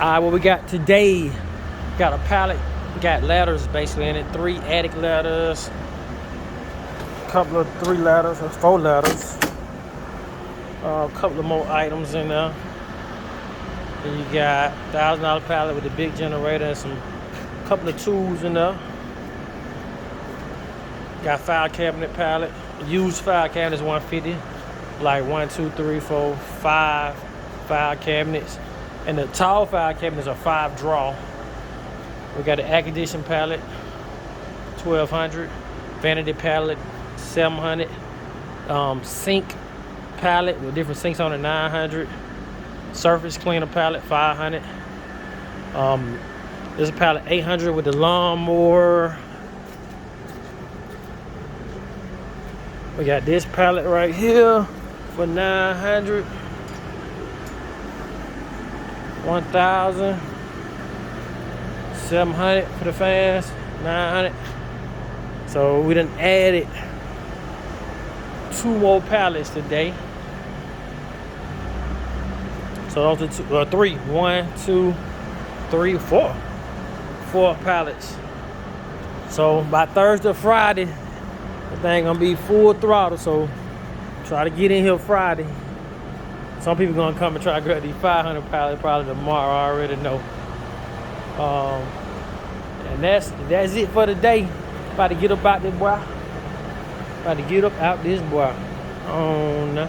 What we got today, got a pallet, got ladders basically in it, 3 attic ladders, a couple of 3 ladders or 4 ladders, a couple of more items in there. And you got $1,000 pallet with a big generator and some couple of tools in there. Got file cabinet pallet, used file cabinets $150, like 1, 2, 3, 4, 5 file cabinets. And the tall file cabinets are 5 draw. We got an air conditioning pallet, $1,200. Vanity pallet, $700. Sink pallet with different sinks on it, $900. Surface cleaner pallet, $500. There's a pallet, $800 with the lawnmower. We got this pallet right here for $900. 1,000, 700 for the fans, 900. So we done added 2 more pallets today. So those are 3. 1, 2, 3, 4. 4 pallets. So by Thursday or Friday, the thing gonna be full throttle. So try to get in here Friday. Some people gonna come and try to grab these 500 pallets probably tomorrow. I already know. And that's it for today. About to get up out this boy. Oh no.